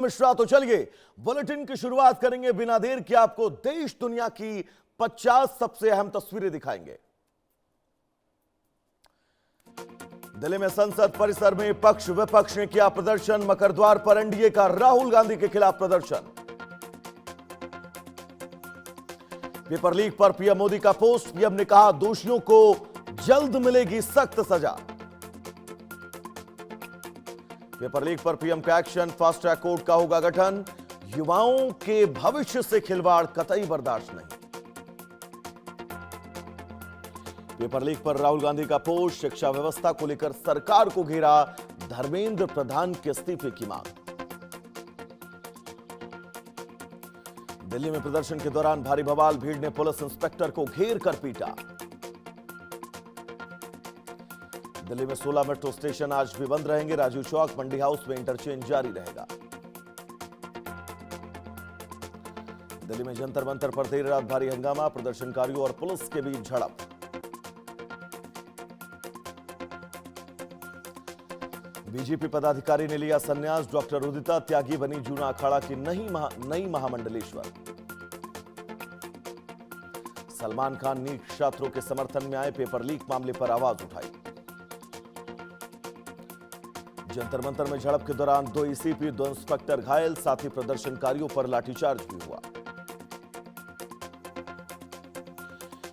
मिश्रा। तो चलिए बुलेटिन की शुरुआत करेंगे बिना देर के। आपको देश दुनिया की 50 सबसे अहम तस्वीरें दिखाएंगे। दिल्ली में संसद परिसर में पक्ष विपक्ष ने किया प्रदर्शन। मकर द्वार पर एनडीए का राहुल गांधी के खिलाफ प्रदर्शन। पेपर लीक पर पीएम मोदी का पोस्ट। पीएम ने कहा दोषियों को जल्द मिलेगी सख्त सजा। पेपर लीक पर पीएम का एक्शन। फास्ट ट्रैक कोर्ट का होगा गठन। युवाओं के भविष्य से खिलवाड़ कतई बर्दाश्त नहीं। पेपर लीक पर राहुल गांधी का पोस्ट। शिक्षा व्यवस्था को लेकर सरकार को घेरा। धर्मेंद्र प्रधान के इस्तीफे की मांग। दिल्ली में प्रदर्शन के दौरान भारी बवाल। भीड़ ने पुलिस इंस्पेक्टर को घेर कर पीटा। दिल्ली में 16 मेट्रो स्टेशन आज भी बंद रहेंगे। राजीव चौक, मंडी हाउस में इंटरचेंज जारी रहेगा। दिल्ली में जंतर मंतर पर देर रात भारी हंगामा। प्रदर्शनकारियों और पुलिस के बीच झड़प। बीजेपी पदाधिकारी ने लिया संन्यास। डॉक्टर उदिता त्यागी बनी जूना अखाड़ा की नई महामंडलेश्वर। सलमान खान नीट छात्रों के समर्थन में आए। पेपर लीक मामले पर आवाज उठाई। जंतर मंतर में झड़प के दौरान 2 एसीपी 2 इंस्पेक्टर घायल। साथ ही प्रदर्शनकारियों पर लाठीचार्ज भी हुआ।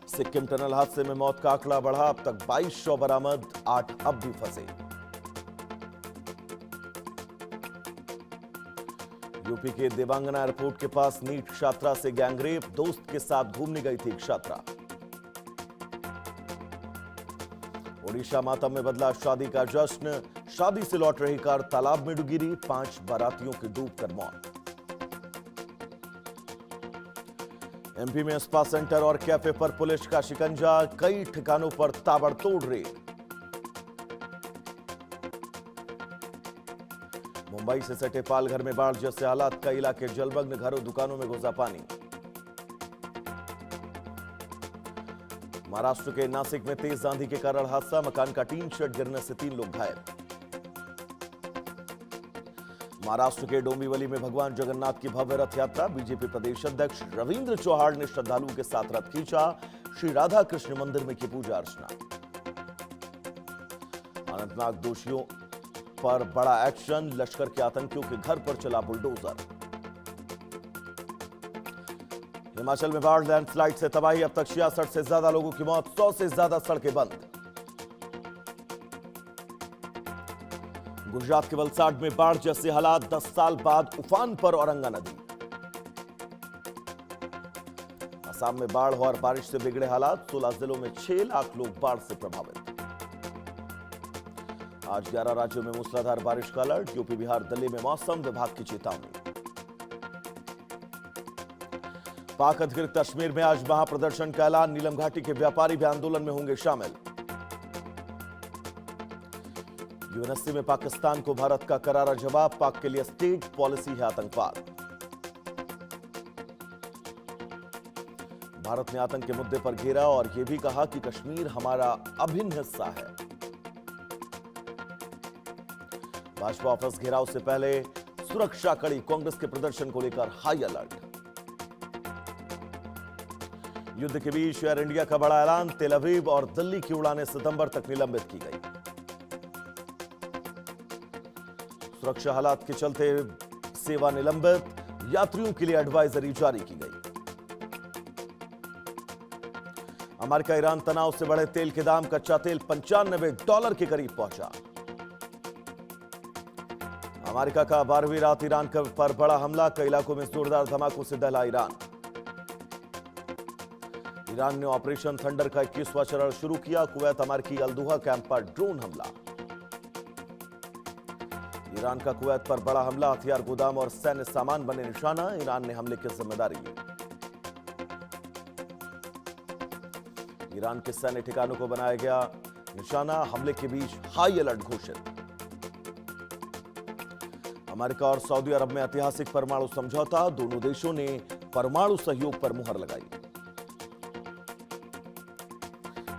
सिक्किम टनल हादसे में मौत का आंकड़ा बढ़ा। अब तक 22 शव बरामद, 8 अब भी फंसे। यूपी के देवांगना एयरपोर्ट के पास नीट छात्रा से गैंगरेप। दोस्त के साथ घूमने गई थी छात्रा। ओडिशा मातम में बदला शादी का जश्न। शादी से लौट रही कार तालाब में डूब गिरी। 5 बारातियों की डूबकर मौत। एमपी में स्पा सेंटर और कैफे पर पुलिस का शिकंजा। कई ठिकानों पर ताबड़तोड़ रेड। मुंबई से सटे पालघर में बाढ़ जैसे हालात। कई इलाके जलमग्न। घरों दुकानों में घुसा पानी। महाराष्ट्र के नासिक में तेज आंधी के कारण हादसा। मकान का टीन शेड गिरने से 3 लोग घायल। महाराष्ट्र के डोंबिवली में भगवान जगन्नाथ की भव्य रथ यात्रा। बीजेपी प्रदेश अध्यक्ष रविंद्र चौहान ने श्रद्धालुओं के साथ रथ खींचा। श्री राधा कृष्ण मंदिर में की पूजा अर्चना। अनंतनाग दोषियों पर बड़ा एक्शन। लश्कर के आतंकियों के घर पर चला बुलडोजर। हिमाचल में बाढ़, लैंडस्लाइड से तबाही। अब तक 66 से ज्यादा लोगों की मौत। 100 से ज्यादा सड़कें बंद। गुजरात के वलसाड में बाढ़ जैसे हालात। 10 साल बाद उफान पर औरंगा नदी। असम में बाढ़ और बारिश से बिगड़े हालात। 16 जिलों में 6 लाख लोग बाढ़ से प्रभावित। आज 11 राज्यों में मूसलाधार बारिश का अलर्ट। यूपी, बिहार, दिल्ली में मौसम विभाग की चेतावनी। पाक अधिकृत कश्मीर में आज महाप्रदर्शन का ऐलान। नीलम घाटी के व्यापारी भी आंदोलन में होंगे शामिल। यूएनएससी में पाकिस्तान को भारत का करारा जवाब। पाक के लिए स्टेट पॉलिसी है आतंकवाद। भारत ने आतंक के मुद्दे पर घेरा और यह भी कहा कि कश्मीर हमारा अभिन्न हिस्सा है। भाजपा ऑफिस घेराव से पहले सुरक्षा कड़ी। कांग्रेस के प्रदर्शन को लेकर हाई अलर्ट। युद्ध के बीच एयर इंडिया का बड़ा ऐलान। तेल अवीव और दिल्ली की उड़ानें सितंबर तक निलंबित की गई। सुरक्षा हालात के चलते सेवा निलंबित। यात्रियों के लिए एडवाइजरी जारी की गई। अमेरिका ईरान तनाव से बढ़े तेल के दाम। कच्चा तेल $95 के करीब पहुंचा। अमेरिका का 12वीं रात ईरान पर बड़ा हमला। कई इलाकों में जोरदार धमाकों से दहला ईरान। ईरान ने ऑपरेशन थंडर का 21वां चरण शुरू किया। कुवैत अमेरिकी अल्दुहा कैंप पर ड्रोन हमला। ईरान का कुवैत पर बड़ा हमला। हथियार गोदाम और सैन्य सामान बने निशाना। ईरान ने हमले की जिम्मेदारी ली। ईरान के सैन्य ठिकानों को बनाया गया निशाना। हमले के बीच हाई अलर्ट घोषित। अमेरिका और सऊदी अरब में ऐतिहासिक परमाणु समझौता। दोनों देशों ने परमाणु सहयोग पर मुहर लगाई।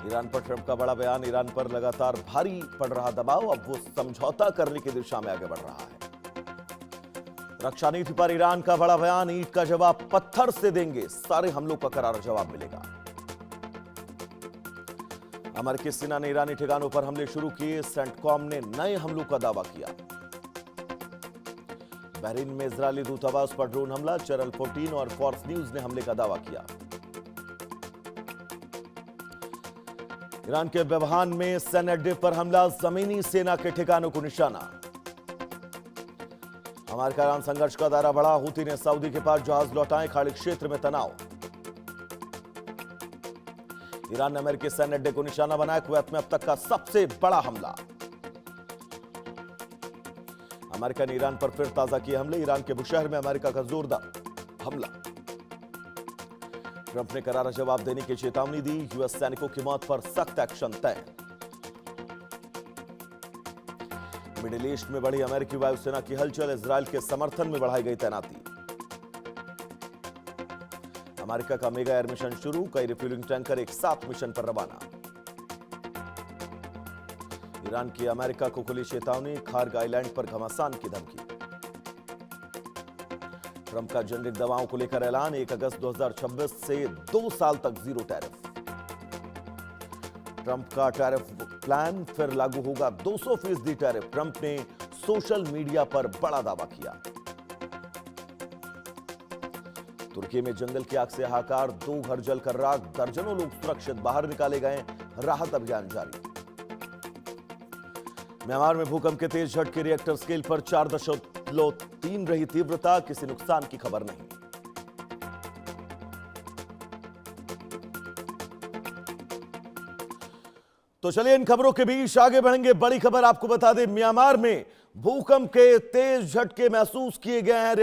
ईरान पर ट्रंप का बड़ा बयान। ईरान पर लगातार भारी पड़ रहा दबाव। अब वो समझौता करने की दिशा में आगे बढ़ रहा है। रक्षा नीति पर ईरान का बड़ा बयान, ईंट का जवाब पत्थर से देंगे, सारे हमलों का करारा जवाब मिलेगा। अमेरिकी सेना ने ईरानी ठिकानों पर हमले शुरू किए, सेंटकॉम ने नए हमलों का दावा किया। बहरीन में इजरायली दूतावास पर ड्रोन हमला, चैनल 14 और फॉक्स न्यूज ने हमले का दावा किया। ईरान के बेबहान में सैन्य अड्डे पर हमला, जमीनी सेना के ठिकानों को निशाना। अमेरिका ईरान संघर्ष का दायरा बढ़ा, हूती ने सऊदी के पास जहाज लौटाए, खाड़ी क्षेत्र में तनाव। ईरान ने अमेरिकी सैन्य अड्डे को निशाना बनाया, कुवैत में अब तक का सबसे बड़ा हमला। अमेरिका ने ईरान पर फिर ताजा किए हमले, ईरान के बुशहर में अमेरिका का जोरदार हमला। ट्रंप ने करारा जवाब देने की चेतावनी दी, यूएस सैनिकों की मौत पर सख्त एक्शन तय। मिडिल ईस्ट में बढ़ी अमेरिकी वायुसेना की हलचल, इजरायल के समर्थन में बढ़ाई गई तैनाती। अमेरिका का मेगा एयर मिशन शुरू, कई रिफ्यूलिंग टैंकर एक साथ मिशन पर रवाना। ईरान की अमेरिका को खुली चेतावनी, खार्ग आइलैंड पर घमासान की धमकी। ट्रंप का जेनेरिक दवाओं को लेकर ऐलान, 1 अगस्त 2026 से 2 साल तक जीरो टैरिफ। ट्रंप का टैरिफ प्लान, फिर लागू होगा 200% टैरिफ। ट्रंप ने सोशल मीडिया पर बड़ा दावा किया। तुर्की में जंगल की आग से हाहाकार, 2 घर जलकर राख, दर्जनों लोग सुरक्षित बाहर निकाले गए, राहत अभियान जारी। म्यांमार में भूकंप के तेज झटके, रिएक्टर स्केल पर 4.3 रही तीव्रता, किसी नुकसान की खबर नहीं। तो चलिए इन खबरों के बीच आगे बढ़ेंगे। बड़ी खबर आपको बता दें, म्यांमार में भूकंप के तेज झटके महसूस किए गए हैं।